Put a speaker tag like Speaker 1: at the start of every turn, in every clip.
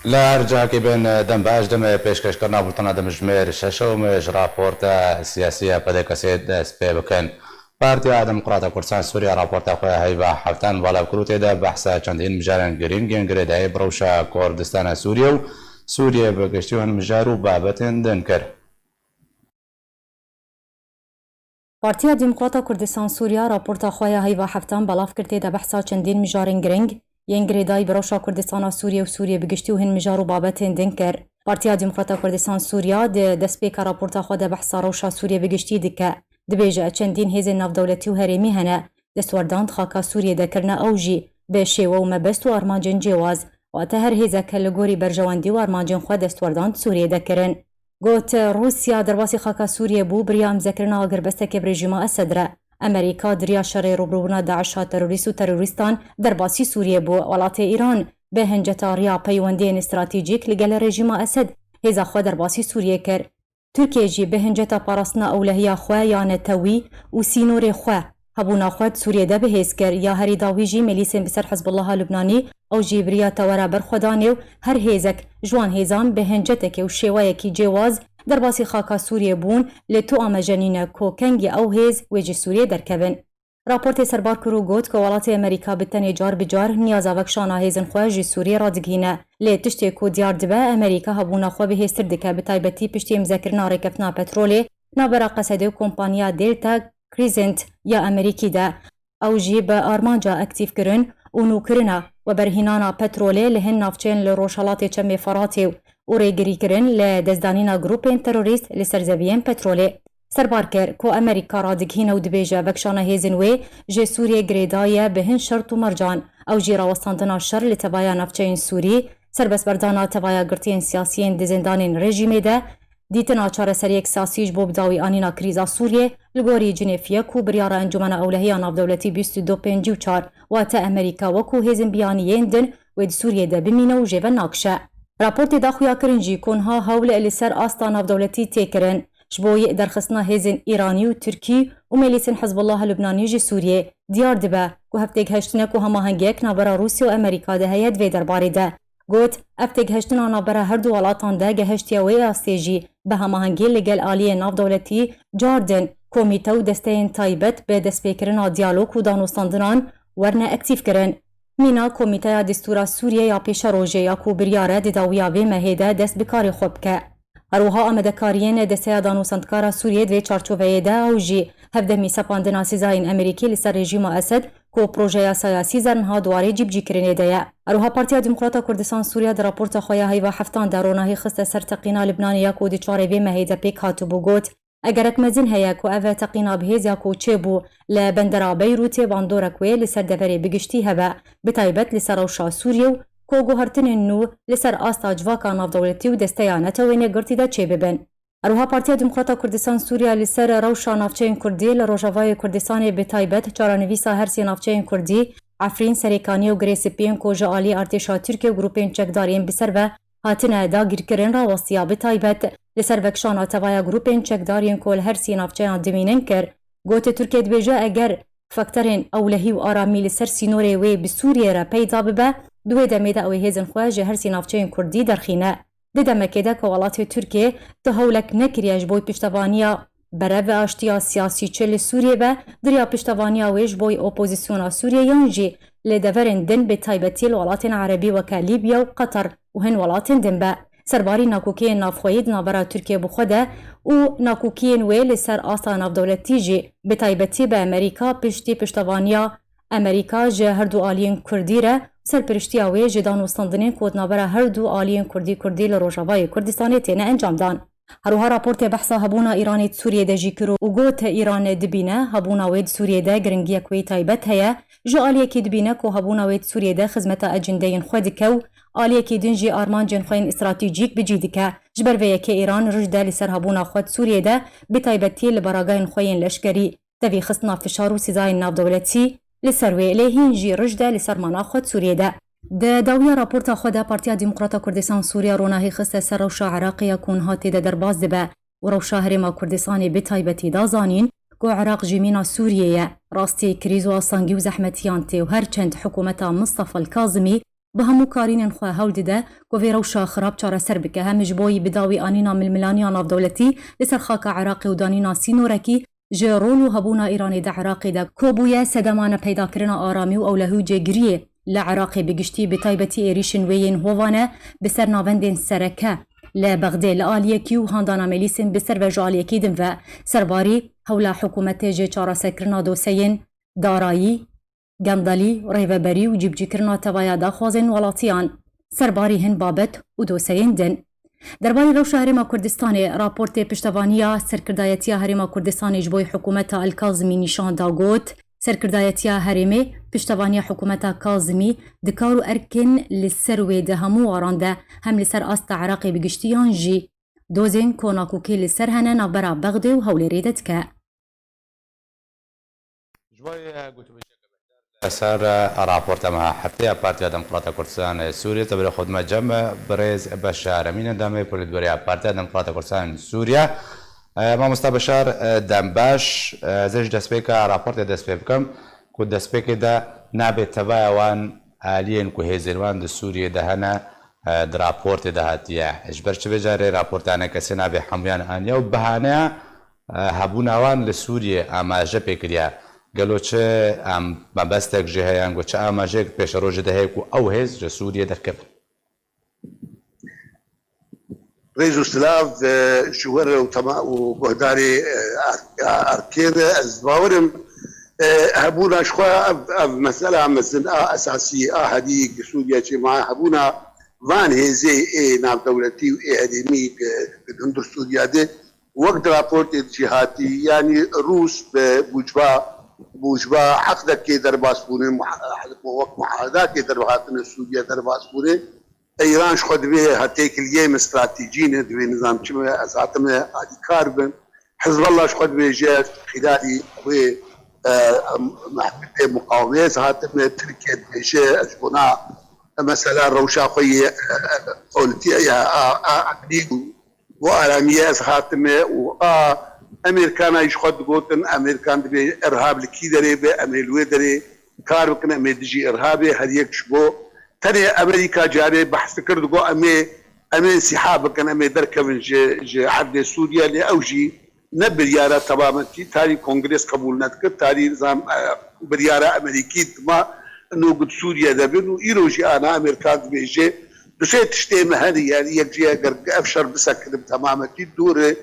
Speaker 1: لا ارجع كي بين دم باش دم پیشکش کرنا بولتنا دم جمير ششو مش راپورتا سیاسیه پده کسید اسپی بکن پارتیا دموکرات کردستان سوریا راپورتا خواه هیوا حفتان بالا کروتی ده بحثا چندین مجارن گرین گنگره ده بروشا کردستان سوریا و سوریا بگشتیون مجارو بابتن دنکر.
Speaker 2: پارتیا دموکرات کردستان سوریا راپورتا خواه هیوا حفتان بالا کرده ده بحثا چندین مجارن گرینگ ینگریدای بروشا کردستان سوریه و سوریه بگشتی و هن مجارو بابتن دنکر. پارتیا دموکرات کردستان سوریا ده دسپیکا راپورتا خود بحثا روشا سوریه بگشتی دکه دبیجه چندین هیز ناف دولتی و هرمی هنه دستوردان خاکا سوریه دکرنه اوجی به شیوه و مبست و ارمانجن جواز و اته هر هیزه که لگوری برجواندی و ارمانجن خود دستوردان سوریه دکرن. گوت روسیا درواسی خاکا سوریه بو بریام ذکرنا اگر بسته برژیما اسدره. امریکا دریا شر روبرونا داعش تروریست و تروریستان در باسی سوریه بو ولات ایران به هنجتاریا پیوندین استراتیجیک لگل رژیم اسد هزا خو در باسی سوریه کر. ترکیه جی به هنجتا پاراسنا اولهیا خو یا نتوی و سینور خو هبونا خو سوریه ده به هیز کر یا هری داوی جی ملیسن بسر حزب الله لبنانی او جیبریا تورا برخدانیو هر هیزک جوان هیزان به هنجتک و شیوه کی جواز در باسی خاکا سوریه بون لتو آمجانین کوکنگی او هیز ویجی سوریه درکبن. راپورت سربار کرو گوت که ولات امریکا بتنی جار بجار نیاز وکشانا هیزن خواه جی سوریه را دگینه. لی تشتی کو دیار دبه امریکا هبونا خواه به هستر دکه بتایبتی پشتی مذکرنا رکفنا پترولی نابرا قصده و کمپانیا دیلتا کریزنت یا امریکی ده او جی به آرمانجا اکتیف کرن و نو کرنا و برهینانا پترولی لهن نافچین لروشالات چمی فراتی و ریگری کرن لدزدانینا گروپین تروریست لسرزویین پترولی. سربار کر کو امریکا را دگهینه و دبیجه وکشانه هیزن وی جه سوریه گریدایه بهن شرط و مرجان او جی راوستاندنا شر لتبایا نفچین سوری سربس بردانا تبایا گرتین سیاسیین دزندانین رژیمه ده دیتنا چاره سریک ساسیج بو بداوی آنینا کریزا سوریه لگوری جنیفیه کو بریار انجمن اولهی ناف دولتی 2254 و تا امریکا و کو هیزن بیانیین دن و سوریه ده بمینه و جیوه ناکشه. راپورت دا خویا کرنجی کنها حول السر آستا ناف دولتی تیکرن جبوی درخصنا هیزن ایرانی و ترکی و ملیسن حزب الله لبنانی جی سوریه دیار دبه که هفتگ هشتنه که هماهنگیک نابرا روسیا و امریکا ده هید وی درباری ده. گوت هفتگ هشتنه نابرا هر دو ولاتان ده گهشتیاوی آستیجی به هماهنگی لگل آلی ناف دولتی جاردن کومیته و دستین تایبت به دست پیکرنا دیالوگ و دانوستاندنان ورنه اکتیف کرن. مینا کومیته دستورا سوریه یا پیش روژه یا کو بریاره دداویا وی مهیده دست بکاری خوب که. هروها آمدکاریین دسته دانوستاندکارا سوریه دوی چارچوبه ده او جی هفدمی سپاندنا سیزاین امریکی لسر رژیم اسد کو پروژه سیاسی زرنها دواره جیب جی کرنه ده. هروها پارتیا دموکرات کردستان سوریه در راپورت خواه هیوا حفتان درونهی خسته سر تقینا لبنانی یا کو دی چاره وی مهیده پیک هاتو بو گوت اگرک مزین هیا کو اوه تقینا بهیز یا کو چه بو لبندرا بیروتی باندورکوی لسر دفری بگشتی هوا بتایبت لسر روشا سوریه کو گوهرتن نو لسر آستا جواکا ناف دولتی و دستیانتا وینه گرتی دا چه ببن. اروها پارتیا دموکرات کردستان سوریا لسر روشا نافچین کردی لروژاوای کردستان بتایبت چارانویسا هرسی نافچین کردی عفرین سریکانی و گریسپین کو جالی ارتشا ترکیه و گروپین چکدارین بسر و هاتنه دا گیرکرین را وستیا بتایبت لسر وکشان توایا گروپین چکدارین کول هرسی نافچین دمینن کر. گوت ترکیه دبیجه اگر فکترین اولهی و آرامی لسر سینوری وی بسوریه را پیدا ببه دوی دمیده اوی هیزن خواه جه هر سینافچین کردی درخینه. ده دمکیده که ولات ترکیه ده هولک نکریش بوی پشتوانیا بره و آشتیا سیاسی چل سوریه به دریا پشتوانیا ویش بوی اپوزیسیونا سوریه یانجی لدورن دن به تایبتی الولات عربی و که لیبیا و قطر و هن ولات دن به. سرباری ناکوکین نافخوید نابرا ترکیه بخوده و ناکوکین ویل سر آسا ناف دولتی جی به تایبتی به امریکا پشتی پشتوانیا امریکا جه هر دو آلین کردی را سرپرشتیا وی جدان وستاندنین کودنابرا هر دو آلین کردی لروژاوای کردستانی تینه انجام دان. هروها راپورت بحثا هبونا ایرانی سوریه ده جی کرو و گوت ایران دبینه هبونا وید سوریه ده گرنگی کوی تایبت هیا جو آلیه که دبینه که هبونا وید سوریه ده خزمتا اجندهین خود کو آلیه که دنجی آرمان جنخوین استراتیجیک بجیدی که جبر ویه که ایران رجده لسر هبونا خود سوریه ده بتایبتی لبراغین خوین لشکری دوی خستنا فشار و سیزاین ناف دولتی لسروی لهینجی رجده لسر مانا خود سوریه ده. ده داویا راپورت خود پارتیا دموکرات کردستان سوریه روناهی خسته سر روشا عراقی کون هاتی ده درباز دبه و روشا هرما کردستانی بتایبتی دا زانین گو عراق جیمینا سوریه راستی کریز و آسانگی و زحمتیانتی و هرچند حکومتا مصطفى الكاظمی بهمو كارين خو هول دده كوفي روشا خراب چارە سەر بکە هەمیش بۆی بداوی ئانینا ململانیا ناودەوڵەتی لەسەر خاکە عێراقی و دانینا سینۆرەکی ji rol û hebûna Îranê de Iraqê de kobûye sedemane peydakirina aramî û ewlehû cêgiriyê li Iraqê bi giştî bi taybetî êrişên wê yên hovane bi ser navendên sereke li Bexdê li aliyekî û handana melîsên bi ser ve ji aliyekî din ve serbarî hewla hikûmetê jê çareserkirina doseyên darayî, gendalî, rêveberî û cîbcîkirina tevaya daxwazên welatiyan serbarî hin babet û doseyên din. Derbarê rewşa Herêma Kurdistanê raportê piştevaniya serkirdayetiya Herêma Kurdistanê ji bo hikûmeta Elkazimî nîşan da got serkirdayetiya Herêmê piştevaniya hikûmeta Kazimî dikar û erkin li ser wê di hemû waran de hem li ser asta Iraqê bi giştiyan jî dozên konakûkê li ser hene navbera Bexdê û Hewlêrê de dike.
Speaker 1: سر راپورت ما حتی پارتیا دموکرات کردستان سوریه تبر خود مجمع برز بشار امین دامه پولیتبری پارتیا دموکرات کردستان سوریه ما مستبشار دمباش زج دسپیک راپورت دسپیکم کو دسپیک ده نابه تبایوان آلین کو هزیروان د سوریه دهنه در راپورت ده هاتیه اجبر چه بجاره راپورت آنها کسی نابه حمیان آنیا و بهانه هبونوان لسوریه آماجه پیکریا قالوا چه ما بستك جهيان وچه آماجه پیش روز دهیک و او هز جسوریه در کب
Speaker 3: رئيس السلاف شوهر وبهداري أركين الزباورم هبونا شخوا مسألة مثلا أساسية هذه سوريا مع هبونا فان هزي نام دولتي وإعلامي بندر سوريا ده وقت رابورت الجهاتي يعني روس بوجبا حق دكي درباس بونه وقت معاهدات كي درباتنا سوريا درباس بونه ایران خود به حتی کلیه استراتژی نه دوی نظام چه ازاتم عادی کاربن حزب الله خود به جهت خلالي و مقاومه ازاتم تركيا بشه اشبنا مثلا روشا خوي قولتي يا عقدي وعالميه ازاتم و امريكان ايش خود قوتن امريكان به ارهاب لكي دري به امريلوي دري كار بكن امدجي ارهابي هديك شبو ترى امريكا جاري بحث كردو امي انسحاب كان امي دركب جي عبد سوريا لاوجي نبريارة تماما تاري كونغرس قبول نتك تاري نظام بريارة امريكي ما انه قد سوريا دبن ويروجي انا امريكان بيجي بس تشتي هذه يعني يجي افشر بسكن تماما دور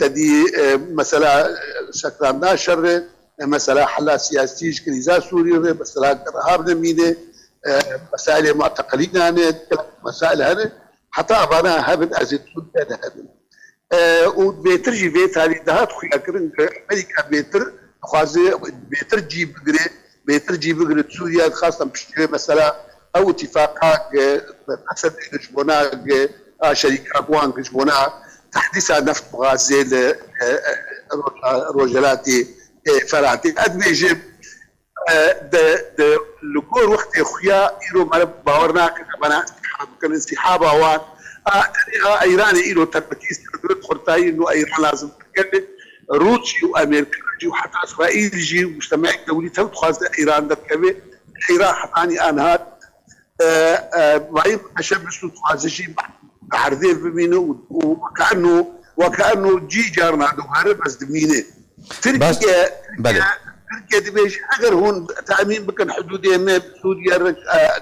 Speaker 3: تدي مثلا سكران ناشر مثلا حلا سياسي كنيزا سوريا مثلا ارهاب نمينه مسائل معتقلين هنا مسائل هنا حتى أبانا هبن أزيد سودان هبن وبيترجي بيت هذه دهات خويا كرن أمريكا بيتر خوازي بيتر جيب بقرة سوريا خاصة بشتري مثلا أو اتفاقات حسب جبونا شركة أقوان جبونا تحديث نفط غازي روجلاتي فرعتي أدمي جيب لكور وقت خويا إيرو مرب باورنا كنا كان انسحاب أوان إيران إيرو تركيز تقدر خرطاي إنه إيران لازم تكلم روسي وأمريكا وحتى إسرائيل يجي مجتمع دولي تخاز إيران ده كذا إيران حتاني أنهار بعيد عشان بس تخاز شيء بحردين بمينه وكأنه جي جارنا دوغاره بس دمينه تركيا تركيا دبيش اگر هون تامين بكن حدودين سوريا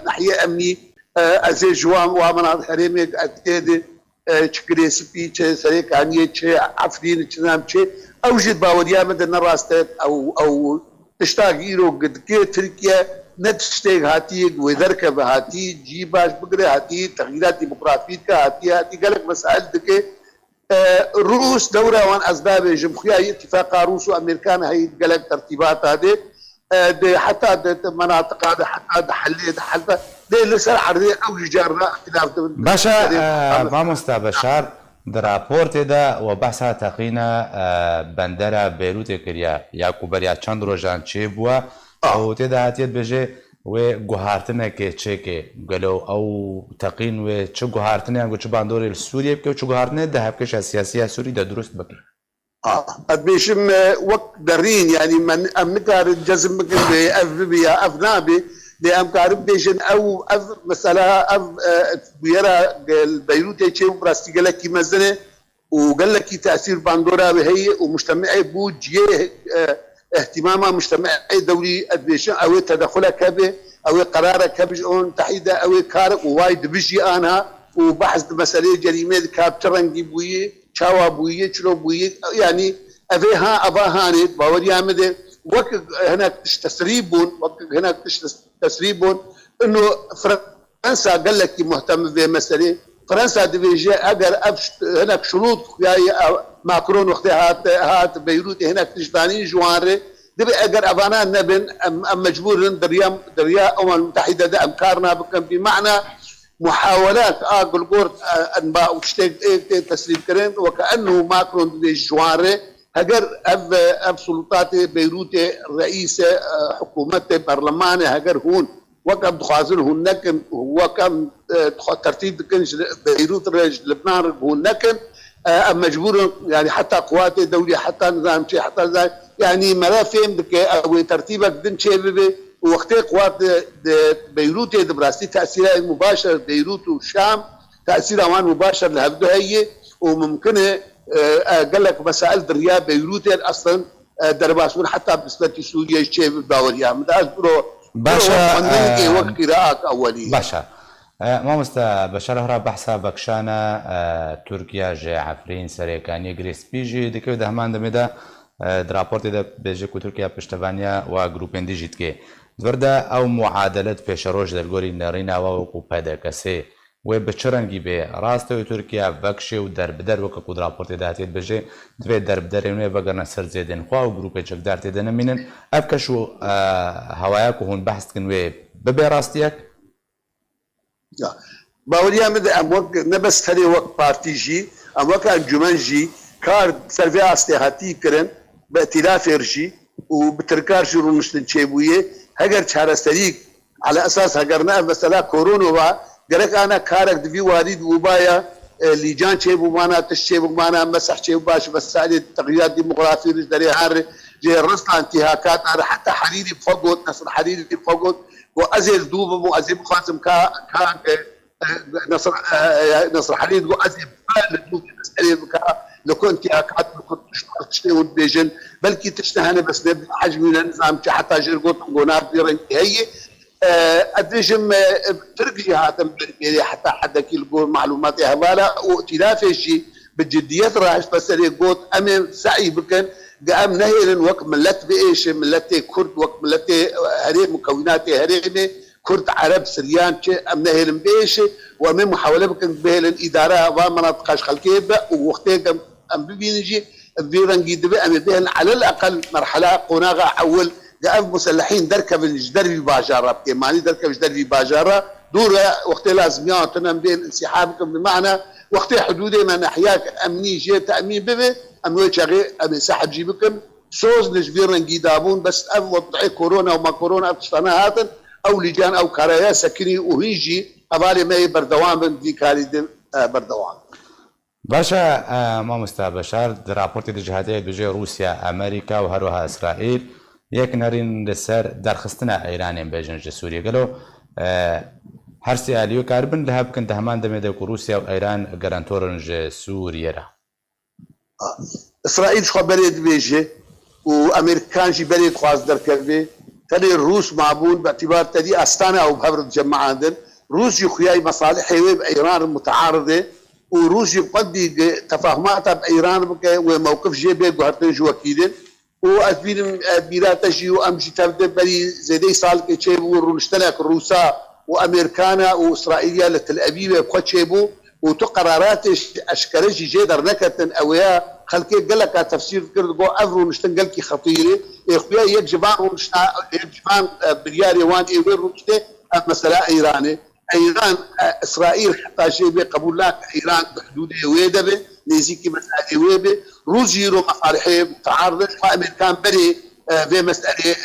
Speaker 3: ناحيه امني ازي جوام وامنات حريمي اكيد تشكري سبي سريك عني عفرين تنام اوجد باوريا مدن راستت او تشتاق ايرو قد كي تركيا نتشتاق هاتي وذركب هاتي جيباش بقري هاتي تغييرات ديمقراطيه هاتي قالك مسائل دكي روس دورة وان أسباب جمهورية اتفاق روس وأمريكان هي قالك ترتيبات هذه حتى مناطق هذا حتى حليت حتى لسه حردي أو جارنا اختلاف
Speaker 1: باشا ما مستبشر در راپورت ده و بحث تقینا بندر بیروت کریا یا کوبریا چند روزان چه بوا او تده هاتیت بجه و گوهارتنه که چه که گلو او تقین و چه گوهارتنه انگو چه باندوری سوریه بکه و چه گوهارتنه ده هبکش از سیاسی سوری ده درست بکه
Speaker 3: ادبيشم وقت درين يعني من امكار الجزم بكن بافنابي لأم كارب بيجن أو مثلا بيرى بيروت شيء براستي قال لك مزنة وقال لك تأثير باندورا بهي ومجتمعي بوجيه اهتمامها مجتمعي دولي أدبيشن أو تدخلها كبه أو قرارها كبجون تحيدا أو كارك ووايد بيجي أنا وبحث مسألة جريمة كابترنجي بويه شاوا بويه شلو بويه يعني أبيها أباهانت باوريا مده وقت هناك تسريبون وقت هناك تسريبون إنه فرنسا قال لك مهتم بمسألة فرنسا دبيجي اگر هناك شروط ماكرون وقتها هات بيروت هناك تجبانين جوانري دبي اگر ابانا نبن ام مجبور دريا الامم المتحده ده امكارنا بكم بمعنى محاولات اقول قرط انباء وتشتيق تسليم كرين وكانه ماكرون دبيجي جوانري هجر اب سلطات بيروت رئيس حكومه برلمان هجر هون وكم تخازن هناك وكم ترتيب كنج بيروت رج لبنان هناك مجبور يعني حتى قوات دولية حتى نظام شيء حتى نظام يعني مرافين بك او ترتيبك دن شيء وقت قوات بيروت دبراستي تأثيرها مباشر بيروت والشام تأثيرها وان مباشر لهبده هي وممكن قال لك مسائل دريا بيروت اصلا درباسون حتى بالنسبه لسوريا شيء باوريا مدازبرو
Speaker 1: باشا
Speaker 3: وقت قراءة أولية
Speaker 1: باشا ما بشار هرا بحثا بكشانا تركيا جي عفرين سريكاني جريس بيجي دكيو دهمان دميدا درابورتي دا بيجي كو تركيا بشتفانيا و جروبين ديجيت كي دوردا او معادلة بيشروش دلگوري نارينا وكو پیدا كسي و بچرنگی به راسته ترکیه وکشه و در وک کو راپورت داتید بجه دوی در نه بگرن سر زیدن خو او گروپ چک دارت دنه منن افکشو هوایا کو هون بحث کنوی به راستیک
Speaker 3: باوريا مد اموك نبس هري وقت بارتي جي اموك انجمن جي كار سرفي استهاتي كرن بائتلاف رجي وبتركار شروع مستنشيبويه هجر شهرستريك على اساس هجرنا مثلا كورونا قالك انا كارك دفي وارد وبايا لجان شيء بمانا تشيء بمانا مسح شيء باش بس هذه التغييرات الديمقراطيه دري هار جي الرصه انتهاكات حتى حريري فقط نصر حريري فقط وازل دوب وازل خاتم نصر حريري وازل دوب لو كنت انتهاكات لو كنت تشتغل بيجن بلكي تشتهني بس نبدا حجمي للنظام حتى جرقوت قناب هي ادريجم تركي هاتم حتى حدا كي يقول معلومات هوالا وائتلاف الشيء بجدية راش بس يقول امام سعي بكن قام نهيل وقت ملت بايش ملت كرد وقت ملت هري مكونات هريمه كرد عرب سريان ام نهيل بايش وامام محاوله بكن بهل الاداره ومناطق خلكيه ووقتها ام بيجي فيرنجي دبي ام بهل على الاقل مرحله قناغه اول قام مسلحين دركب دربي باجاره ماني دركب دربي باجاره دور وقت لازم يعطينا بين انسحابكم بمعنى وقت حدودي من ناحيات امني جي تامين به امني شغي امن سحب جيبكم سوز نجبير نجيدابون بس ام وضعي كورونا وما كورونا افشتناهات او لجان او كرايا سكني وهيجي ابالي ما بردوام من دي كاري بردوام
Speaker 1: باشا ما مستبشر در راپورت جهادی بجه روسیا امریکا و هروها اسرائیل یک نرین لسر درخستنا ایران بیجنج سوریه گلو هر سیالیو کاربن لهب کن دهمان دمیده که روسیا و ایران گرانتورنج سوریه را
Speaker 3: اسرائیل شو برید بیجه و امریکان جی برید خواست در کرده تلی روس معبون باعتبار تلی استانه او بهبرد جماعه دن روس يخياي مصالحه بإيران متعارضة وروس يقضي تفاهماتها بإيران وموقف جيبه قهرتنج وكيدن وأثبين بيرات جي وأمشي تبدأ بري زيدي صال كيشيبو ونشتلك الروسا وأمريكانا وإسرائيليا لتل أبيب بقد شيبو وتقرارات أشكالجي جيدر نكتن أويا خلكي قال لك تفسير كرد قو أفرو نشتن قال كي خطيرة إخويا يجبان ونشتا يجبان برياري وان إيوير ونشتا مسألة إيراني ايران اسرائيل حتى شيء بقبول لك ايران بحدود ويدبه نزيكي مساله ويبه روسيا مصالحه متعارضه وامريكان بري في مساله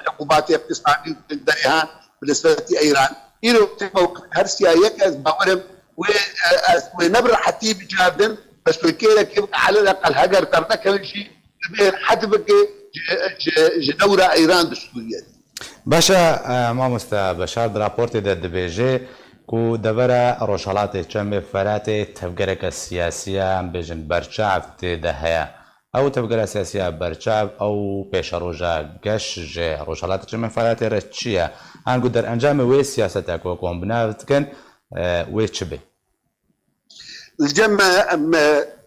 Speaker 3: عقوبات اقتصاديه تقدرها بالنسبه لايران إلو موقف هرسيا يكز باورم ونبر حتى بجاردن بس كيف على الاقل هاجر ترتك شيء حتى بك جدوره ايران دستوريه
Speaker 1: باشا مامۆستا بەشار راپۆرتی دەبێژێ و دەبەرە ڕۆژهەڵاتی چەمێ فەراتێ تەفگەرێکە سیاسیە بێژن بەرچاو تێدا هەیە ئەو تەفگەرە سیاسیە بەرچاو ئەو پێشە ڕۆژە گەشژێ ڕۆژهەڵاتی چەمێ فەراتێرە چییە هەنگو دەرئەنجامە وێ سیاسەتە کۆکۆم بناوتکەن وێ چ بێ
Speaker 3: الجمع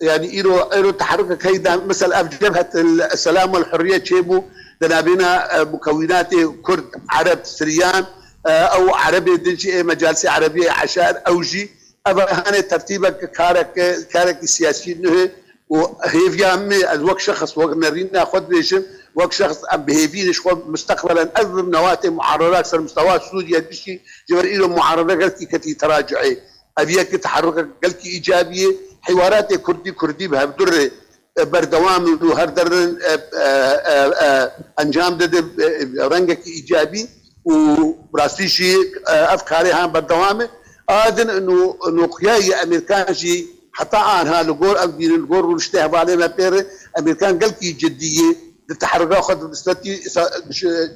Speaker 3: يعني إيرو تحرك هيدا مثلا جبهة السلام والحرية تشيبو دنابينا مكونات كرد عرب سريان أو عربي دنشي مجالسي عربية عشان أوجي أبا هاني ترتيبك كارك سياسي إنه وهي في عمي وقت شخص وقت نرينا خد بيشم وقت شخص أم بهيفين شو مستقبلا أذب نواتي معارضات في المستوى سوريا دشي جبر إيرو معارضة كتي تراجعي أبيك تحرك قلت إيجابية حوارات كردي بهدر بردوام وهردر أنجام ده رنجك إيجابي وبراستيشي أفكاري هان بردوامه آذن إنه قياي أمريكان جي حتى عنها لقول أبدين القول ونشتهب عليه ما بير أمريكان قلت جدية التحرك أخذ بستي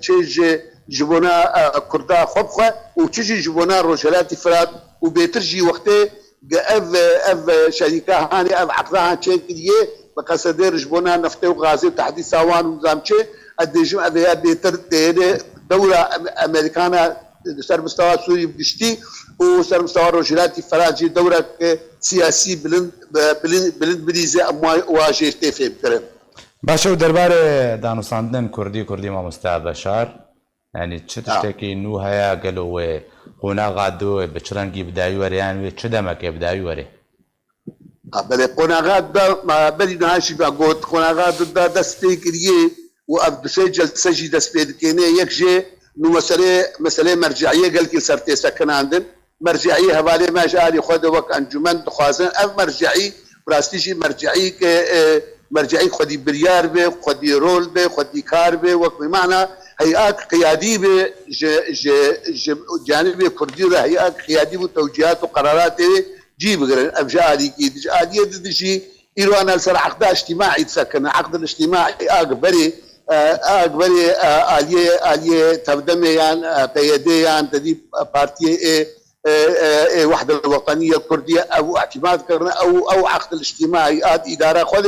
Speaker 3: تشيج جبونا كردا خبخة وتشيج جبونا روشلات فراد وبيترجي وقته اف شركه هاني اف عقدها تشكليه بقصدير جبونا نفطي وغازي وتحديث سوان ونظامشي اديجم ادي بيتر دوله امريكانا سر مستوى سوري بشتي وسر مستوى روجلاتي فراجي دوله سياسي بلند بليزه واجه تفهم كلام
Speaker 1: باشا ودربار دانوساندن كردي مامۆستا بەشار يعني چ تشتێکی نو هەیە گەلۆ قۆناغا دۆ بە چ ڕەنگی بداوی وەرەیان وێ چ دەمەکێ بداوی وەرێ
Speaker 3: بەڵێ قۆناغات بەری نهاشی بەگۆت قۆناغات دەست پێ کردیێ و ئەف دوسێ جەلسەژی دەست پێ دکێنێ یەک ژێ نو مەسەلەی مەرجعیە گەلکی سەر تێسەکەناندن مەرجعی هەوالێ ماژاری خۆدە وەک ئەنجومەن دخوازن ئەف مەرجعی ڕاستیشی مەرجعی کە مرجعي خدي بريار به خدي رول به خدي كار به وقت بمعنى هيئات قيادي به جانب كردي هيئات قيادي وتوجيهات وقرارات جيب غير ابجالي كي دجاليه دشي ايران السر عقد اجتماعي تسكن عقد الاجتماعي اكبري اليه تبدميان قياديان تدي بارتي وحده الوطنيه الكرديه او اعتماد كرنا او عقد الاجتماعي اداره خذ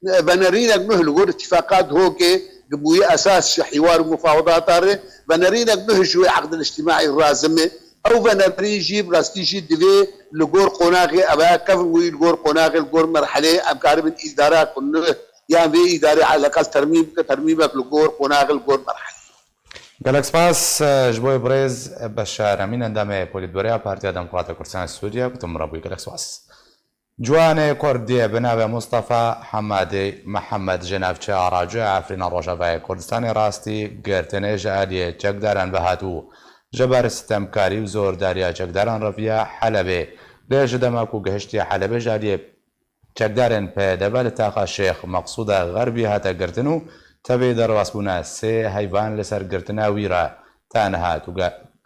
Speaker 3: بنرينك نهلو اتفاقات هوكي قبوية أساس حوار ومفاوضات بنرينك نهجو عقد الاجتماعي الرازمة أو بنريجي براستيجي دلي لقور قناغي أبا كفوي لقور قناغي لقور مرحلة أمكار من إدارة كله يعني في إدارة على الأقل ترميمك لقور قناغي لقور مرحلة
Speaker 1: گەلک سپاس جبۆی برێز بەشار ئەمین ئەندامەیە پۆلیتبەریا پارتیا دەموکراتە کوردستانی سووریا گوتم ڕەبووی گەلک سپاس جوانێ کوردیە بناوێ مستەفا حەمادی محەممەد ژێناوچە ئاڕاجێ ئافرینە ڕۆژەڤایە کوردستانی ڕاستی گرتنێژە ئالیە چەکداران بەهاتوو ژەبار ستەمکاری و زۆرداریە چەکداران ڕەڤە حەلەبێ لێژە دەماک و گەهشتی حەلەبێ ژالیە چەکدارێن پێدەبە لە تاقا شێخ مەقسوودە غەربی هاتە گرتن و تەبێ دەڕواستبوونە سێ هەیڤان لەسەر گرتنا ویرە تا نەهات و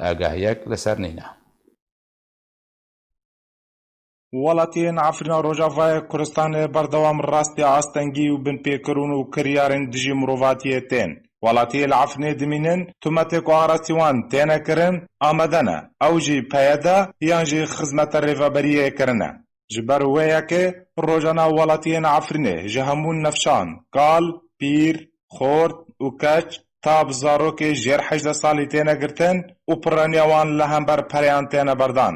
Speaker 1: ئاگاهیەک لەسەر نینە
Speaker 4: وڵاتیان ئافرینە ڕۆژاڤایە کوردستانê berdewam rastiya astengî û binpêkirin û kiryarên dijî mirovatiyê tên. Welatiyê li Efrînê dimînin tumetê ku arastî wan têne kirin amade ne. Ew jî peyede yan jî xizmeta rêveberiyê kirine. Ji ber wêyekê rojana welatiyên Efrînê ji hemû nefşan, kal, pîr, xort û keç ta bi zarokê jêr 18 salî têne girtin û piraniya wan li hember pereyan têne berdan.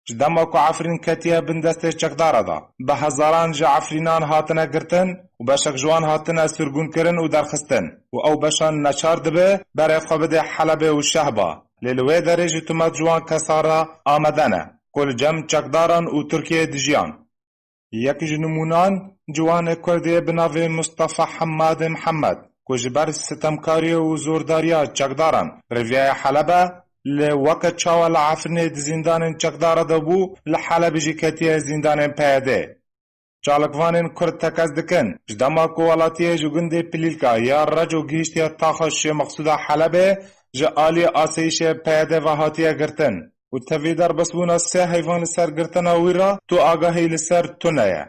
Speaker 4: Ji dema ku Efrîn ketiye bin destê çekdara da, bi hezaran ji Efrînan hatine girtin û beşek ji wan hatine sürgûnkirin û derxistin û ew beşan neçar dibe berê xwe bide Helebê û Şehba. Lê li wê derê jî tumet ji wan kesara amade ne ku li cem çekdaran û Tirkiyeyê dijiyan. Yekî ji nimûnan ciwanê Kurdiyê bi navê Mustafa Hemmadê Mihemed ku ji ber sitemkariyê û zordariya çekdaran rêviyaya Helebê li weke çawa li Efrînê di zîndanên çekdara de bû li Helebê jî ketiye zîndanên PYD. Çalikvanên Kurd tekez dikin ji dema ku welatiyê ji gundê Pilîlka ya reco gihîştiya taxa Şê Mexsûda Helebê ji aliyê asayîşê PYD ve hatiye girtin û tevî derbasbûna sê heyvan li ser girtina wî re tu agahî li ser tune ye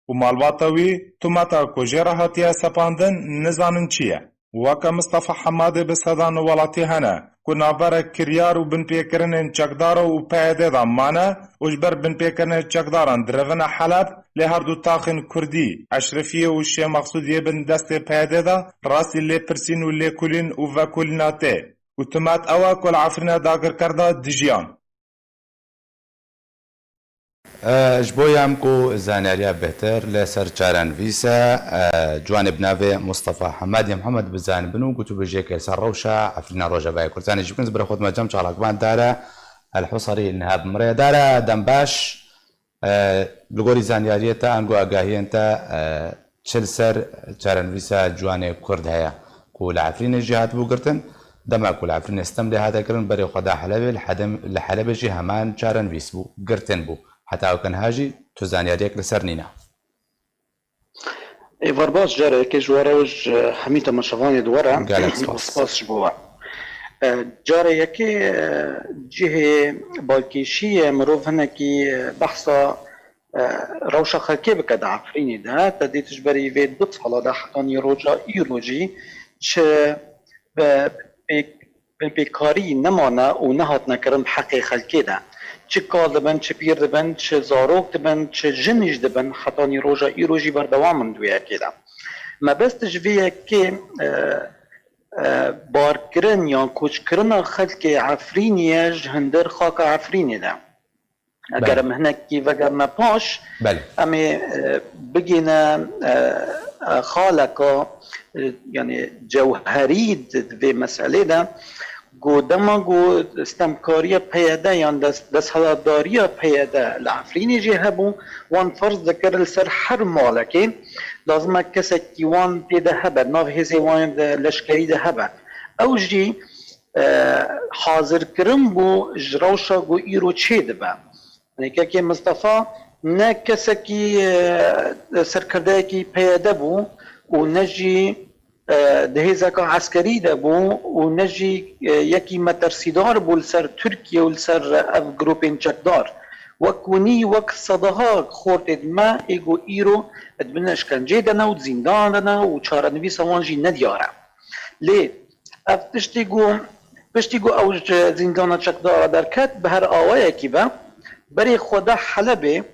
Speaker 4: û malbata wî tumeta ku jê re hatiye sepandin nizanin çi ye. وەکە مستەفا حەمادێ بەسەدان وڵاتی هەنە کو نابەرە کریار و بنپێکردنên çekdara û PYD-dan mane û ji ber binpêkirinê çekdaran direvina Heleb lê her du taxên Kurdî Eşrefiyê û Şê Mexsûdiyê bin destê PYD da rastî lêpirsîn û lêkolîn û vekolîna tê û timet ew e ku li Efrînê dagirker da dijiyan.
Speaker 1: ji bo yam ku zaneriya bêhtir lê ser çarenivîsa ciwanê bi navê Mustafa Hemadiye Mihemed bizanibin û gotûbêjiyekê ser rewşa Efrîna Rojavayê Kurdistanê jî bikin ji ber xwe cem çalakvan dare Elhusarî niha bimire dare dembaş li gorî zaniyariyê te an got agahiyên te çil ser çarenivîsa ciwanê Kurd heye ku li Efrînê jî hatibû girtin dema ku li Efrînê stem lê hate kirin berê xwe da Helebê li Helebê jî heman çarenivîs bû girtin bû حتى وكان هاجي تزانياريك لسرنينا
Speaker 5: فرباس جاري كي جواروج حميتا مشغاني دورا سباس جبوا جاري يكي جهة بالكيشية مروف هناكي بحثا روشا خلقي بكدا عفريني ده تدي تجبري فيد بطفلا ده حقاني روجا ايروجي چه بالبيكاري نمانا ونهاتنا كرم حقي خلقي ده چه کال دبن چه پیر دبن چه زاروک دبن چه جنیش دبن حتی روژا ای روژی بردوام دویه کده ما بس تجویه که بارکرن یا کوچکرن خلق عفرینیه جهندر خاک عفرینی ده اگر مهنکی وگر نپاش اما بگینا خالقا یعنی جوهری دوی مسئله ده گودما گو استمکاری پیاده یا دستهداری پیاده لعفرینی جه هبو وان فرض ذکر لسر هر مالکی لازمه کسی که وان دیده هبه ناف هزی وان لشکری ده هبه او جی حاضر کرن بو جروشا گو ایرو چه ده به یعنی که مصطفی نه کسی که سرکرده که پیاده بو و نجی دهیزا که عسکری ده بو و نجی یکی مترسیدار بو لسر ترکیه و لسر اف گروپین چکدار وکونی وک صداها خورتید ما ایگو ایرو ادبنش کنجه دنا و زندان دنا و چارنویس وانجی ندیاره لی اف پشتیگو اوج زندان چکدار درکت به هر آوه کی با بری خدا حلبه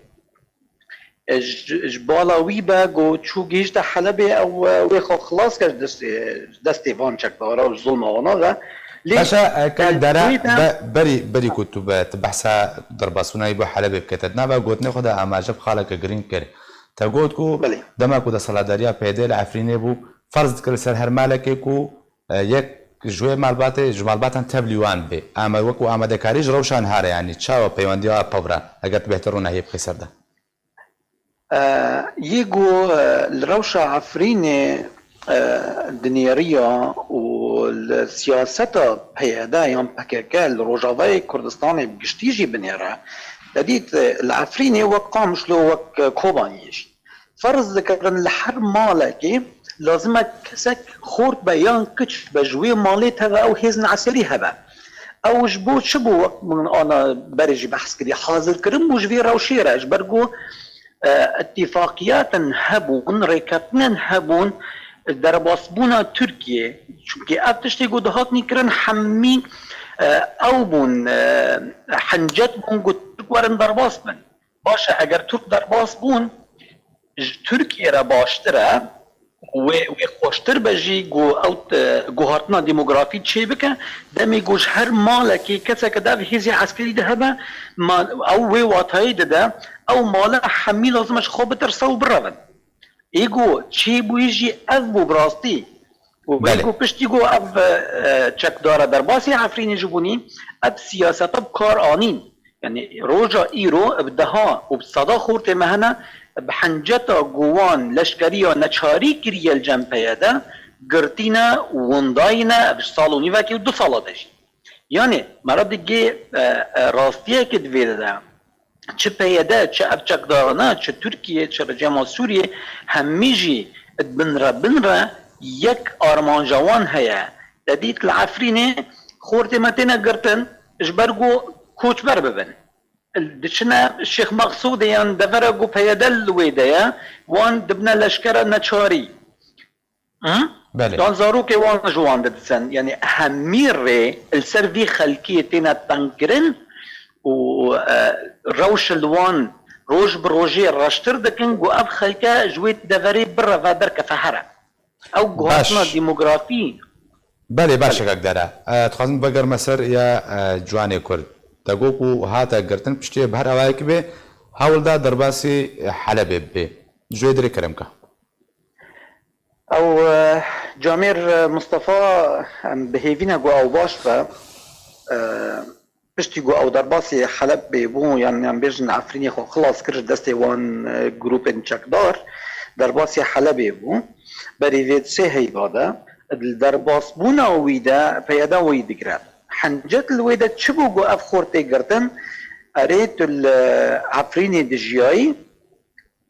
Speaker 5: جبالاوی با گو چو گیشت حلبه او ویخو خلاص کرد دستی وان چکداره و ظلم آنها ده
Speaker 1: باشا كان درا بري كنت بحثا درباسوناي بو حلبة بكتتنا با قوتني خدا اما جب خالك جرين كر تقول كو دما كو صلاداريا بيدل عفريني بو فرض كل سر هر مالك كو يك جوي مالباتي جمالباتن تبليوان بي اما وكو اما دكاريج روشان هار يعني تشاو بيوانديا بابرا اگر بهترونه هي بخسر ده
Speaker 5: يجو الروشة عفريني دنيارية والسياسة هيدا يوم بكاكا الروجافاي كردستاني بجشتيجي بنيرا داديت العفريني وقام شلو وك كوبانيش فرض ذكرن الحر مالكي لازمك كسك خورت بيان كتش بجوي ماليت هذا او هزن عسلي هذا او جبو شبو من انا برجي بحث كدي حاضر كرم وجبي روشيرة اجبرقو اتفاقيات هبون ركبنا هبون درباسبونا تركيا چونكي افتشتي قد هاتني كرن حمي او بون حنجت بون قد ترك ورن درباس بن باشا اگر ترك درباس بون تركيا را باشتره و خوشتر بجي گو هاتنا ديموغرافي چه بكه دمي گوش هر مالكي كسا كده هزي عسكري ده هبه او وي واتاي ده او مالا حمي لازمش خوب ترسو برون ایگو چی بویجی اف بو براستی و ایگو پشتیگو اف چکداره در باسی عفرین جبونی اف سیاست بکار آنین یعنی روژا ایرو ابدها و بصدا خورت مهنه بحنجتا گوان لشکری و نچاری کریه الجنبه ده گرتینا ونداینا بش سالونی وکی و 2 ساله داشت یعنی مرا دیگه راستیه که دویده ده چه پیاده چه ابچکدارانه چه ترکیه چه رجام سوریه همیجی بنره یک آرمانجوان هیا دادیت العفرینه خورتی متینا گرتن اجبرگو کوچ بر ببن دشنا الشيخ مقصود يعني دفرقو پیاده الویده وان دبنا لشکر نچاری
Speaker 1: بله
Speaker 5: دان زاروك وان جوان دتسن يعني همير السيرفي خلقية تينا تنكرن و روش الوان روج بروجي راشتر دكن جو اب خلقا جويت دفري برا فادر كفهرة او جواتنا ديموغرافي
Speaker 1: بله باشه که داره تخوازم بگر مسر یا جوانی کرد تگو کو هاتا گرتن پشتی بهر اوای که به هاول دا درباسی حلب به جوی دری کرم که
Speaker 5: او جامير مصطفى بهيفينا جو او باشفا پشتی جو او درباسی حلب بيبون يعني عم بيجن عفريني خو خلاص كرج دستي وان جروب انشكدار درباسی حلب بيبون بريفيت سي هيبادا الدرباس بونا ويدا فيدا ويدقرا حنجت الويدا تشبو جو اف خورتي قرتن اريت العفريني دجياي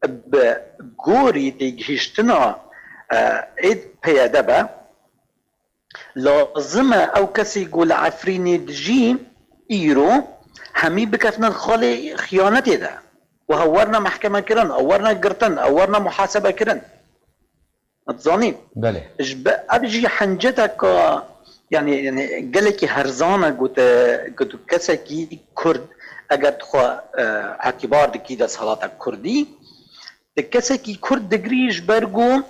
Speaker 5: بغوري تيجيشتنا ايد بيادا با لازم او كسي يقول عفريني دجي ايرو همي بكفنا الخالي خيانتي ده وهورنا محكمة كرن اورنا قرتن اورنا محاسبة كرن تظنين
Speaker 1: بله
Speaker 5: ابجي حنجتك يعني قالك هرزانة قلت كسكي كرد اگر تخوا اعتبار دكي دا صلاتك كردي كسكي كرد دقريش برقو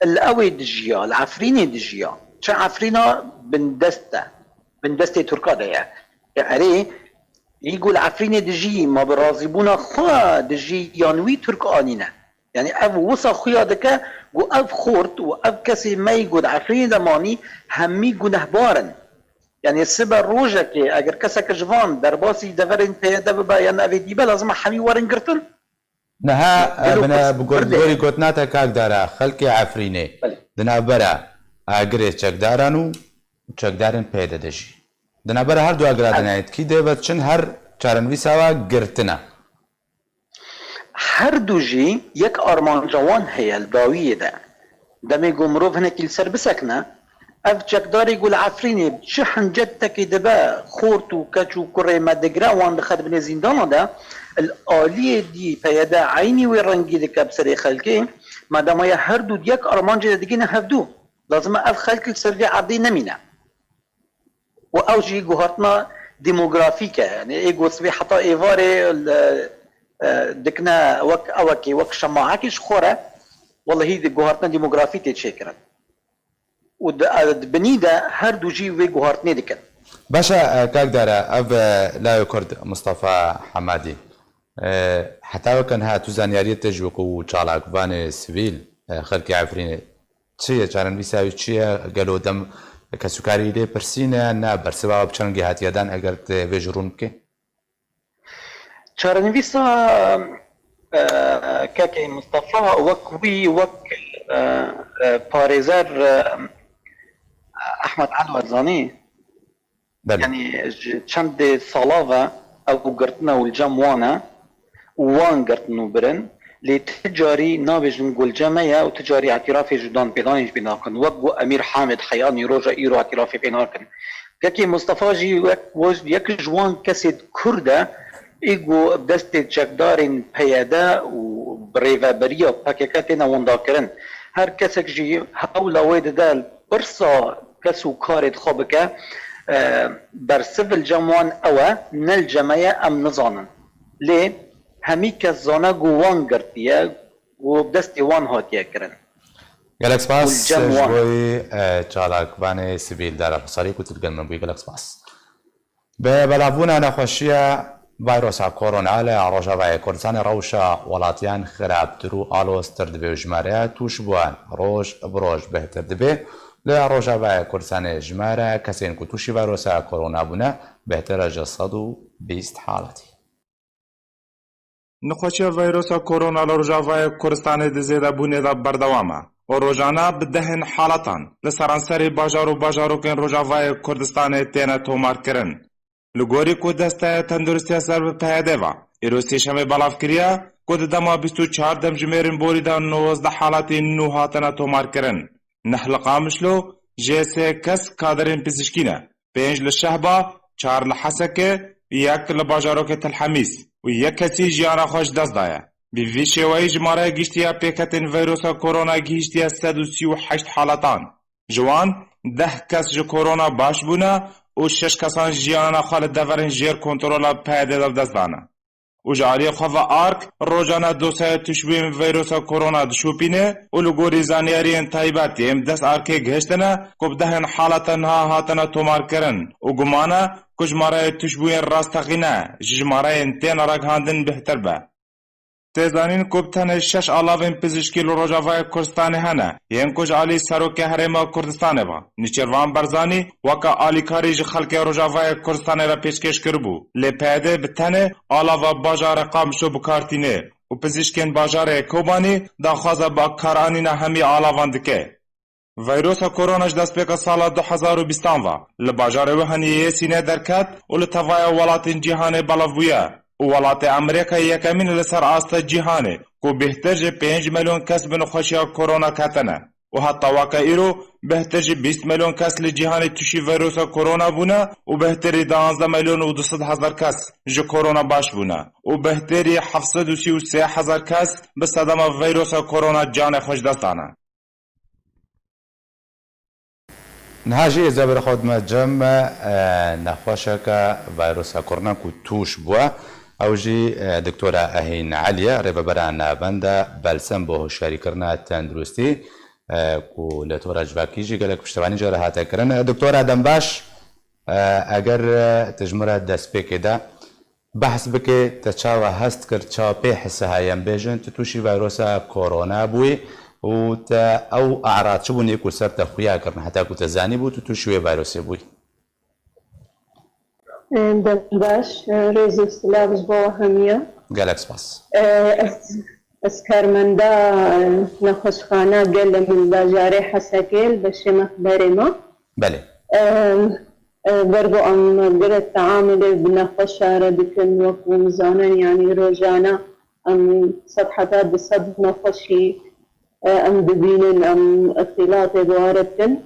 Speaker 5: القوي دجيا العفريني دجيا شا عفرينا بندسته تركا ده يعني يقول عفريني دجي ما برازبونا خوا دجي يانوي تركانينا يعني اف وصا خويا دكا جو اف خورت و اف كسي ما يقول عفريني دماني همي جنه بارن يعني السبب روجا كي اگر كسك جوان درباسي دفرن بيدا ببا يعني افي ديبا لازم حمي ورن قرتن
Speaker 1: نها بنا بقول دوري قوتناتا كاك دارا خلقي عفريني دنا برا اگري چك دارانو چك دارن بيدا دجي دنا برا هر دو اگرا دنايت كي ديبت چن هر چارنوي سوا قرتنا
Speaker 5: هر دو جي يك ارمان جوان هي الباوية ده دمي قمروف هناك السر بسكنا اف چكداري يقول عفريني شحن جدتك دبا خورتو كاتشو كوري ما دقرا وان دخل بني زندانا ده الآلية دي بيدا عيني ويرنجي دكا بسري خلقي ما دام يا هر دو يك ارمان جدا دقينا هفدو لازم اف خلق السرقي عرضي نمينا واوجي قهرتنا ديموغرافيكا يعني ايقو سبي حتى ايفاري دكنا وك اوكي وك شماعكش خورة والله هي قهرتنا ديموغرافي تتشكرا وبنيدا هر دو جي وي قهرتني دكن
Speaker 1: باشا كاك دارا اف لا يكرد مصطفى حمادي حتى وكان ها توزانيارية تجوك وشالاك بان سيفيل خلقي عفريني چيه چارن بيساوي چيه قالوا دم كسوكاري لي برسينه نا برسبا بچنگي هاتيادان اگر بجرون كي
Speaker 5: چارنویسا كاكي مصطفى وكوي وك باريزر احمد علوة زاني يعني چند صلاة او قرتنا والجموانا وان قرتنو برن لتجاري نابج نقول جمعية وتجاري اعترافي جدان بيدانيش بناكن وقو امير حامد حياني روجا ايرو اعترافي بناكن كاكي مصطفى جي يك جوان كسد كردة ايجو بدستي چکدارین پیاده و بریوبریا پاکیکاتینا ونداکرن هر کسک جی حولا وید دال برسا کسو کارت خوبکه برسف الجموان اوه نل جمعیه ام نزانن لی همی کس زانه گوان گرتیه و بدستی وان هاتیه کرن
Speaker 1: گلکس باس جوی چالاک بانه سبیل داره بساری کتل گلمن بوی گلکس باس به بلافونا نخوشیه فيروسا كورونا لا روجا كردستان روشا ولاتيان خرابترو الوستر دبي جماريا توش بوان روج بروج بهتر دبي لا روجا كردستان جمارة كسين كتوشي فيروسا كورونا بنا بهتر جسدو بيست حالتي
Speaker 4: نخوشي فيروسا كورونا لروجا كردستان دزيدا بوني دا بردواما وروجانا بدهن حالتان لسرانسري باجارو كن روجا كردستان تينا تومار كرن لگوری کو دسته تندرستی سر به پیاده‌وا ایروسی شمی بالاف کریا کو دما 24 دم جمیرن بوریدا 19 حالتی نو هاتنا تومار کرن نحل قامشلو جس کس کادرین پزشکینه 5 لشهبا 4 لحسکه 1 لباجاروک تلحمیس و یک کسی جیانا خوش دست دایا بی ویشوی جماره گیشتیا پیکتن ویروسا کرونا گیشتیا 138 حالتان جوان 10 کس ji korona baş bûne û 6 kesan jiyana xwe li deverên jêr kontrola PYD de dest dane. û ji aliyê xwe ve ARK rojane dosyeya tişbûyên vîrusa korona dişopîne û li gorî zanyariyên taybetî êm dest ARKê gihiştine ku bi dehên haleta niha hatine tomarkirin û gumane ku jmareyê tişbûyên rastexîne ji jmareyên tên ragihandin bihtir be. Têzanîn ku bi tenê 6 alavên pizîşkî li Rojavayê Kurdistanê hene yên ku ji alî Serokê Herêma Kurdistanê ve Nîçîrvan Barzanî weka alîkarî ji xelkê Rojavayê Kurdistanê re pêşkêş kiribû. Lê PYD bi tenê alava bajarê Qamişlo bikartînê û pizîşkên bajarê Kobanî daxwaza bi karanîna hemî alavan dike. Vîrusa korona ji destpêka sala 2020 ve li bajarê Wihaniyê Sînê derket û li tevaya welatên cîhanê belav bûye. û welatê Amerîkayê yekemîn li ser asta cîhanê ku bêhtir ji 5 milyon kes bi nexweşiya korona ketine û heta weka îro bêhtir ji 20 milyon kes li cîhanê tûşî vîrusa korona bûne û bêhtirî 12 milyon û 200 hezar kes ji korona baş bûne û bêhtirî 733 hezar kes bi sedema vîrusa korona canê xwe ji dest dane.
Speaker 1: نهاجي زبر خود ما جم نخوشك فيروس كورونا كتوش بوا او جي دكتورة اهين عليا ريبا بران بندا بلسم بو شاركرنا تندرستي كو لتورا جواكي جي قالك بشتواني جارة هاتا كرن دكتورة دنباش اگر تجمرة دسبيكي دا بحث بكي تشاوى هست كر تشاوى بيحس هايان بيجن تتوشي فيروس كورونا بوي و او اعراض شو بني كل سبت اخويا كرنا حتى كنت زاني بو تشوي فيروس بوي
Speaker 6: باش ريزيست لابس بو همية
Speaker 1: جالكس باس
Speaker 6: اسكر من دا نخش خانة قال من دا جاري حساكيل باش مخبري ما
Speaker 1: بلي
Speaker 6: برضو ام قلت تعامل بنخش بكن وقو مزانا يعني روجانا ام صفحات بصد نخشي ام ببينن ام اختلاط دوارتن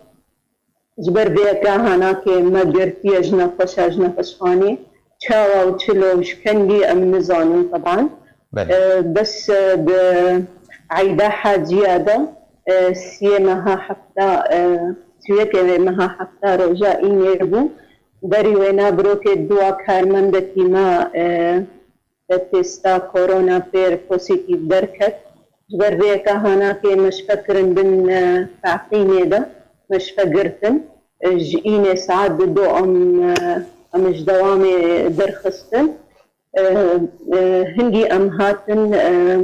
Speaker 6: جبر بيكا هناك مجرتي اجنا فشخاني تشاوا وتشلو وشكنجي ام نزاني طبعا بس بعيدة زيادة سيمها حتى سيكي مها حتى رجائين يربو بري وينا بروكي دوا كارمندتي ما تيستا كورونا بير بوسيتيف دركت جبر بيكا هناك مش فكرن بن تعقيني ده مش فقرتن جئيني ساعات بدو مش دوامي درخستن هندي هاتن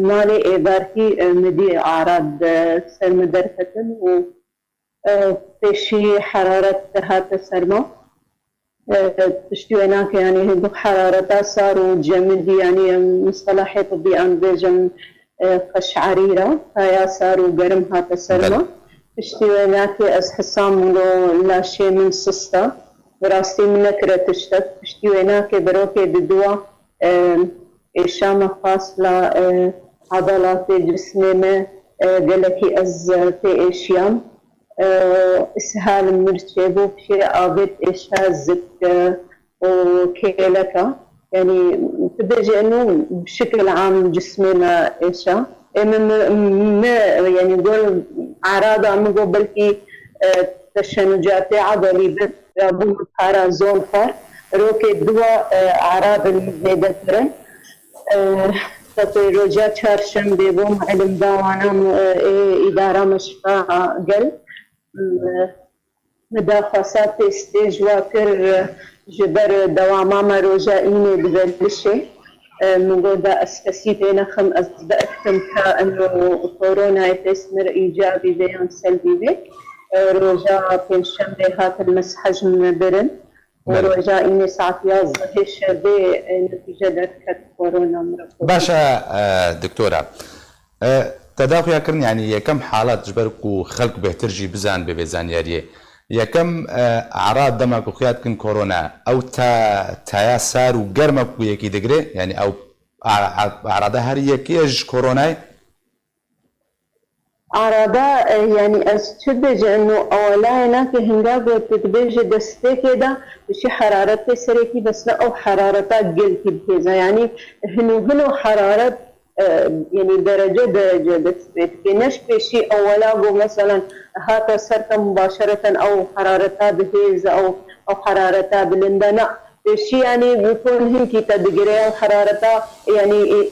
Speaker 6: مالي إبارتي مدي أعراض سرمدركتن و بشي حرارة هات سرما تشتي هناك يعني هندو حرارتها صاروا جمدي يعني مصطلحي طبي أنبيجم قشعريرة فيا صاروا قرم هات سرما تشتي هناك أز حسام لا شيء من سستا براستي من نكرة تشتي هناك بروكي بدوا إشامة فاصلة عضلات جسمي ما قالكي أز في إشيام إسهال مرتبو في آبت إشازك وكيلكا يعني تبجي إنه بشكل عام جسمي ما إيشا ما يعني نقول أعراض عم نقول بلكي تشنجات عضلي بابو حارة زون فار روكي دوا أعراض الزيادة ترن رجع چهارشنبه بوم علم داوانا إدارة مشفى قلب مداخلات استيج واكر جبر دواما ما رجائيني ببلشي موجودة أسكسيتين خم أصدقكم كأنه كورونا يتسمر إيجابي بيان سلبي بي رجاء بنشنبه هات المسحج من برن ورجائيني ساعات يازهش بي نتيجة دركة كورونا مرفوض
Speaker 1: باشا دكتورة تداخل كرن يعني كم حالات جبركو خلق بهترجي بزان ببزانياريه يا كم اعراض دمك وخيات كن كورونا او تا سار وقرمك ويكي دقري يعني او اعراضها هريه كيج كورونا
Speaker 6: أعراضها يعني أستبج إنه أولا هناك هنجاب تتبج دستة كده بشي حرارة سريكي بس لا أو حرارة قلتي بكذا يعني هنو حرارة يعني درجة بس بتكنش بشي أولا جو مثلا هاتا سرطة مباشرة أو حرارتها بهيز أو حرارتها بلندنا بشي يعني بيكون هيك تدقري حرارتها يعني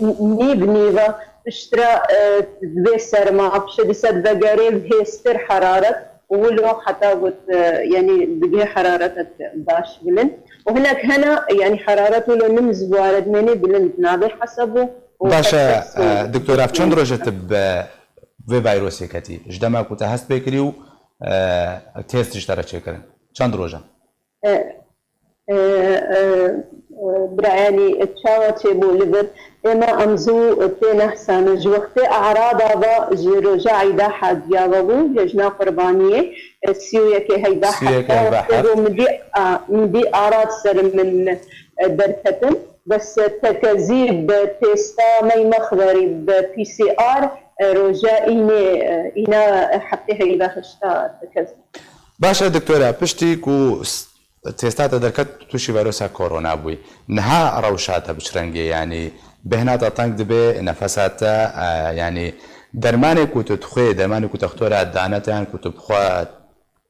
Speaker 6: نيفا تشترى بسر ما بشدي سد بقاري بهيستر حرارة ولو حتى قلت يعني بقي حرارة باش بلند وهناك هنا يعني حرارته لو نمز وارد مني بلند نابي حسبه
Speaker 1: باشا دكتورة في چند روجة في فيروسي كتي جدما كنت هست بكريو تيست اشترى چكرن چند روجة
Speaker 6: برعاني تشاوتي بوليفر اما امزو تينا حسانج وقت اعراض هذا جروجا عيدا حد يابو يجنا قربانيه السيوية كي هيدا حتى مدي اعراض سر من دركتن بس تكذيب تيستا مي مخبري بي سي ار روجا إنا حتى هيدا خشتا تكذيب
Speaker 1: باشا دكتورة پشتی کو تستات درکت توشی ویروسا کرونا بوی نها روشاتا بچرنگی يعني بهناتا تنگ دبه نفساتا يعني درماني كو تدخوي درماني كو تختورا دانتا كو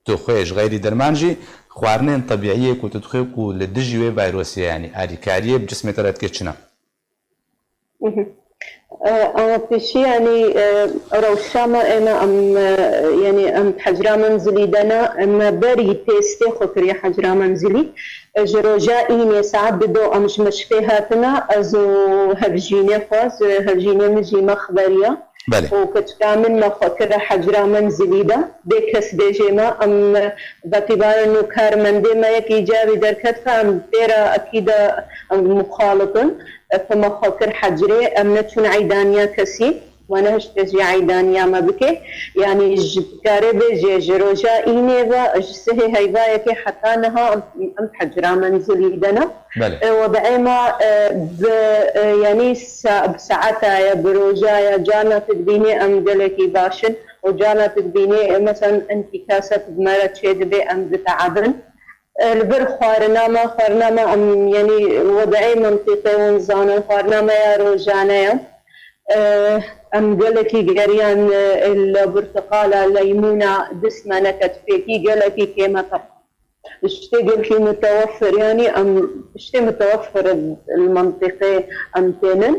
Speaker 1: تدخويش غيري درمانجي خوارنين طبيعية كو تدخوي كو لدجيوه فيروسي يعني اديكاريه بجسم ترات كيتشنا
Speaker 6: أنا بشي يعني روشامة أنا يعني حجرة منزلي دنا أما بري تيستي خطري حجرة منزلي جروجا إني ساعات بدو أمش مشفيهاتنا أزو هبجيني خاص هبجيني مجي مخبرية وكتكامل خطر حجرة منزلي دا بكس بيجيما أم باعتبار إنه كارمندي ما يك إيجابي دركت فأم تيرا أكيد مخالطن فما خاطر حجري أمنتون عيدانيا كسي وانا هشتجي عيدانيا ما بكي يعني جبكاري بيجي جروجا إينيفا جسهي هيفايكي حتى انها ام حجرا منزلي دنا وبعيما يعني بساعتها يا بروجا يا جانا تدبيني ام دلكي باشن وجانا تدبيني مثلا انتكاسة بمرة شيد بي ام بتعبن البر خوارنامة ام يعني وضعي منطقي ونزانا خوارنامة يا روجانا ام قالكي قريان البرتقالة ليمونة دسمة نكت فيكي قالكي كيما اشتي قالكي متوفر يعني ام اشتي متوفر المنطقي ام تنن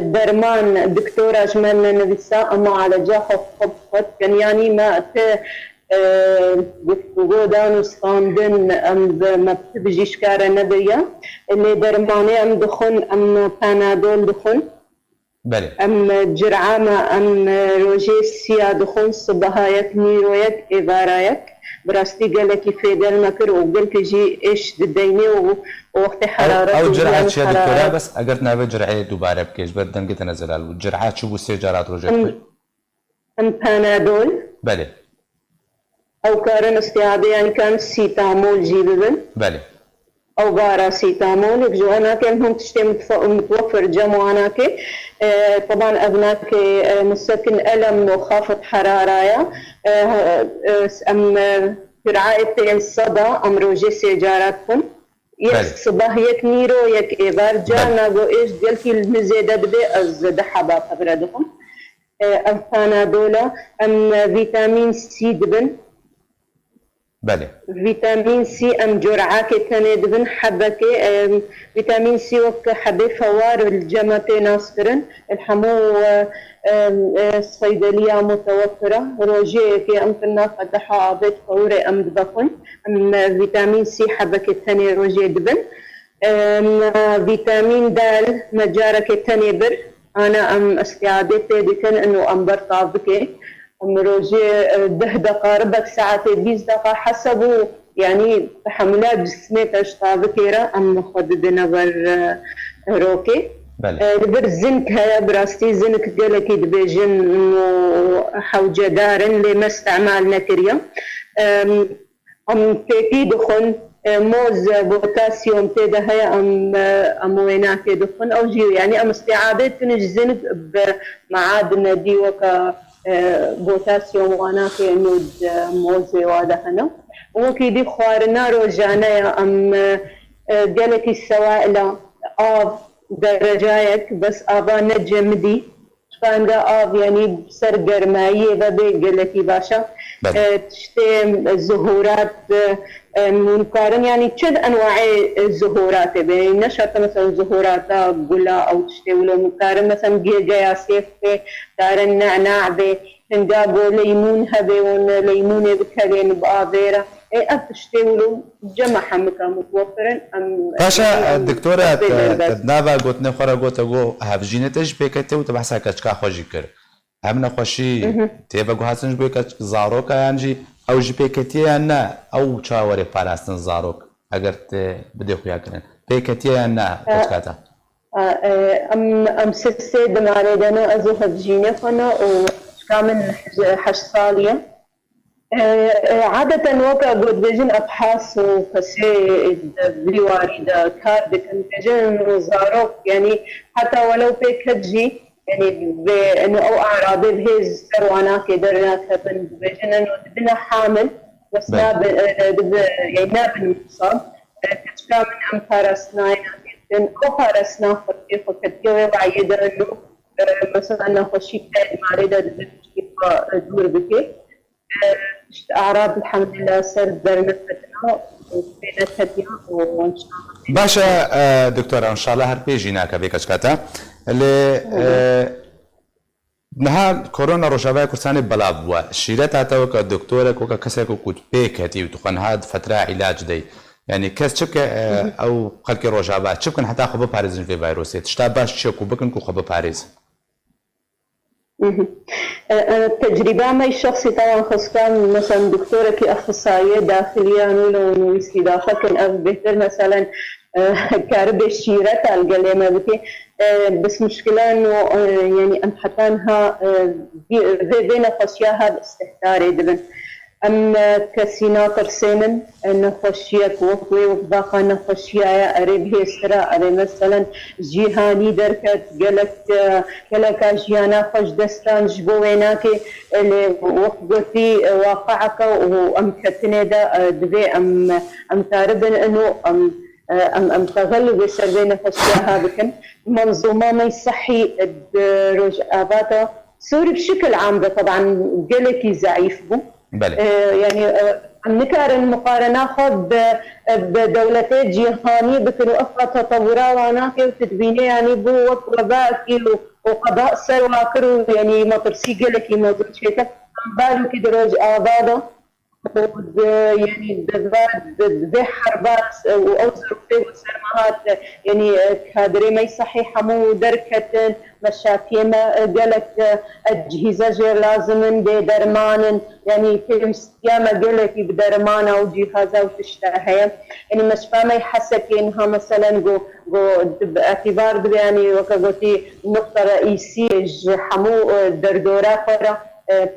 Speaker 6: درمان دكتورة جمالنا نبسا اما على جاخف خبخت كان يعني ما بفقودان وصاندن ام ما بتبجيش كارا نبيا اللي درماني ام دخن ام بانادول دخن
Speaker 1: بله
Speaker 6: ام جرعامة ام روجيسيا دخن صبهايك نيرويك إبارايك براستي قالك فيدا المكر وقالك جي ايش دديني ووقت حرارة
Speaker 1: او جرعات شي دكتورة بس اقرتنا بجرعي دوباره بكيش بدن قلت نزل الجرعات شو بسيجارات روجيك
Speaker 6: ام بانادول
Speaker 1: بله
Speaker 6: او كارن استعادة يعني كان سيتامول جيببن
Speaker 1: بله
Speaker 6: او باراسيتامول يجو هناك هم تشتي متوفر جمعاناك طبعا ابناك مسكن الم وخافض حرارة ام برعاية الصدى ام روجي سيجاراتكم يك صباح يك نيرو يك إبار جانا جو إيش ديالكي المزيدة دبي از دحبا تبردهم البانادولا ام فيتامين سي دبن
Speaker 1: بله
Speaker 6: فيتامين سي ام جرعات تاني دبن حبكي فيتامين سي وك حبي فوار الجمتي ناصرن الحمو الصيدلية متوفرة روجي كي امكننا فتحها بيت فوري ام دبكن ام فيتامين سي حبكي تاني روجي دبن فيتامين دال مجارك تاني بر انا ام استعادتي دكن انه ام برطابكي روجي 10 دقائق ربع ساعات 20 دقيقة حسبوا يعني تحملات جسمي تشطاب كيرا أم مخدد نبر روكي البر زنك هيا براستي زنك قالك دبيجن وحوجة دارن لما استعمالنا كريا أم تيكي دخن موز بوتاسيوم تيدا هيا أم ويناك دخن أو جيو يعني أم استعادت تنجزنك بمعادن دي وكا بوتاسيوم وانا في نود موزي وهذا وكي دي خوارنا روجانا ام قالك السوائل درجايك بس آبا نجمدي كان آب يعني بسر جرمائية بقلتي باشا تشتي زهورات منقارن يعني كذا أنواع الزهورات يعني نشرت مثلا زهورات قلا أو تشتي ولا مقارن مثلا جيجا سيف دارن نعناع به تندابو ليمون هبه ليمون بكلين بآذيرة أفتشتغلوا جمع حمكا متوفرا
Speaker 1: باشا الدكتورة تدنابا قلت نخورا قلت أقول هفجينتش بيكتي وتبحثها كتشكا خوشي كر هم نخوشي تيبا قو حسنش بيكت زاروكا يانجي أو جي بيكتي يانا أو چاوري پاراستن زاروك اگر بدي خويا كرن بيكتي يانا كتشكاتا
Speaker 6: أم سلسة دماري دانا أزو هفجيني خنا وكامل 8 صالية عادة وقع قد بيجن أبحاث وكسي بليواري دا كارد كان بيجن وزاروك يعني حتى ولو بيكتجي يعني بأنه أو أعراضي بهيز سروانا كدرنا كبن بيجن أنه بدنا حامل بس ناب يعني ناب المصاب كتشكا من أمثار سناينا كتن أو هارسنا خطيف وكتجوي وعيدا أنه مثلا نخشي كتاد ماريدا دور بكي أعراض الحمد لله سر درمتنا وبينتها وإن شاء الله
Speaker 1: باشا دكتورة إن شاء الله هربيجينا كبيكشكاتا اللي نها كورونا روشافاي كرساني بلاب وشيرتها توك الدكتورة كوكا كسرك وكوت بيكتي وتقن هاد فترة علاج دي يعني كاس شبك أو خلك روشافاي شبكن حتى خبر باريزن في فيروسي تشتاباش شوكو بكن كو خبر باريز
Speaker 6: التجربة معي الشخصي طبعا خاصة مثلا دكتورة كأخصائية داخلية نولو نويسكي داخل كان أف بهتر مثلا كارب الشيرة القليمة بكي بس مشكلة إنه يعني أم حتانها بين خشياها باستهتاري دبن أم كسيناتر سيمن نخشيك وقوي وباقا نخشيا أريب هيسترا أريب مثلا جيهاني دركت قلت كلك جيانا خش دستان جبويناكي اللي وقتي واقعك وأم كتني دا دبي أم تاربن إنه أم تغلب سربين خشياها بكن منظومة ما يصحي الدروج آباتا سوري بشكل عام ده طبعا قلكي ضعيف بو يعني عم نكرر مقارنة خد بدولتين جهانية بكنوا أفضل تطورات هناك وتدبيني يعني بو وباء وقضاء سرواكر يعني مطرسي قلكي موضوع شيء بالو كدروج آبادا يعني ذي حربات وأوزر في وسرمهات يعني كادري ما يصحي حمو دركة مشاكل ما قالك أجهزة غير لازم بدرمان يعني في مستيامة قالك بدرمان أو جهازة وتشتهي يعني مش فاهمة يحسك إنها مثلا جو باعتبار يعني وكقولتي نقطة رئيسية حمو دردورة فرا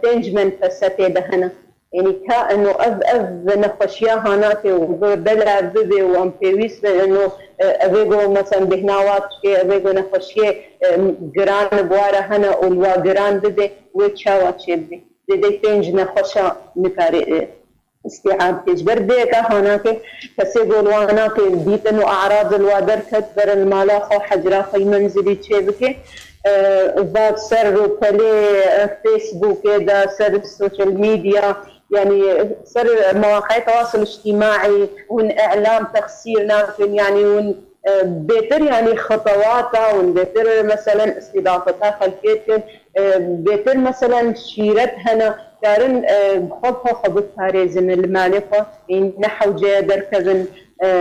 Speaker 6: تنجمن فساتي دهنا يعني كأنه أذ نخشيا هناك وبلا ببي وأمبيويس إنه أبيجو مثلا بهناوات شيء أبيجو نخشيا جران بواره هنا والوا جران ببي وتشاوات شيء ببي دي تنج نخشا نكاري استيعاب تجبر ديكا هناك كسيقول وهناك ديت إنه أعراض الوادر كتبر المالاخ وحجرا في منزلي شيء بكي بعد سر وبلي فيسبوك كذا سر السوشيال ميديا يعني صار مواقع التواصل الاجتماعي وإعلام تخسيرنا يعني ون بيتر يعني خطواتها ونبيتر مثلا استضافتها خلفيتهم بيتر مثلا شيرتها كارن بخطها خبط هاريزن المالفة نحو جاي دركزن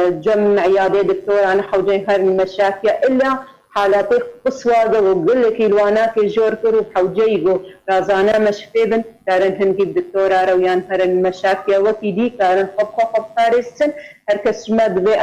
Speaker 6: جمع عيادة دكتور نحو جاي هر المشاكل إلا حالات قصوى وقل لك الواناك الجور كروب حوجيجو رازانا مشفيبن كارن هنجيب دكتورة رويان هرن المشاكل وكيدي كارن خب خارسن هركس ما دبي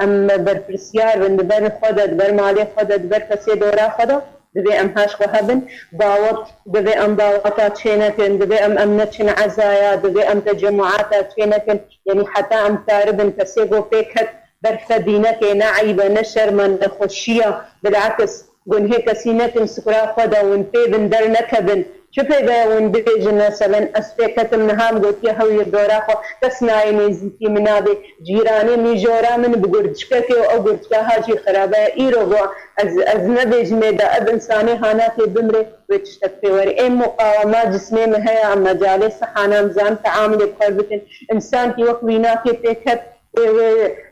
Speaker 6: أم برفرسيار بن بر خدد بر مالي خدد بر كسي دورا خدا دبي أم هاش وهبن داوت دبي أم داوتات شينتن دبي أم نتشن عزايا دبي أم تجمعات شينتن يعني حتى أم تاربن كسيجو فيكت برفدينك نعيبة نشر من خشية بالعكس قن هيك سينة سكرا خدا ونفيبن در نكبن شوفي وين بيجي مثلا اسبيكت منهام قلت يا هوي الدوراخو تسناي نزيتي منابي جيراني ميجورا من بقردشكك او قردشكا هاجي خرابه ايرو از نبيج ميدا اب انساني هاناتي بمري وتشتكي وري ام مقاومه جسمي مهيا مجالس حانا مزان تعامل بقربة انسان تي وكويناكي تكت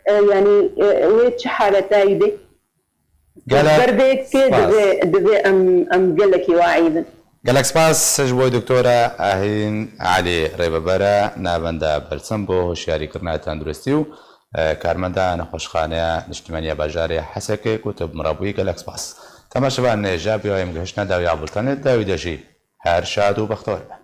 Speaker 6: يعني ويتش حالتاي دي بردك دبي ام قلك واعيدا
Speaker 1: گەلەک سپاس سەش بۆی دکتۆرە ئاهین علی ڕێبەبەرە نابەندە بەرچەم بۆ هۆشیاریکردنە تەندروستی و کارمەندە نەخۆشخانەیە نیشتیمانیە باژارێ حەسەکێک و تبمڕەبووی گەلەک سپاس تەماشەبان نێژا بیایم گەشتە داوی عبولتانێت داوی دەژی هەر شاد و بەختەوەر بە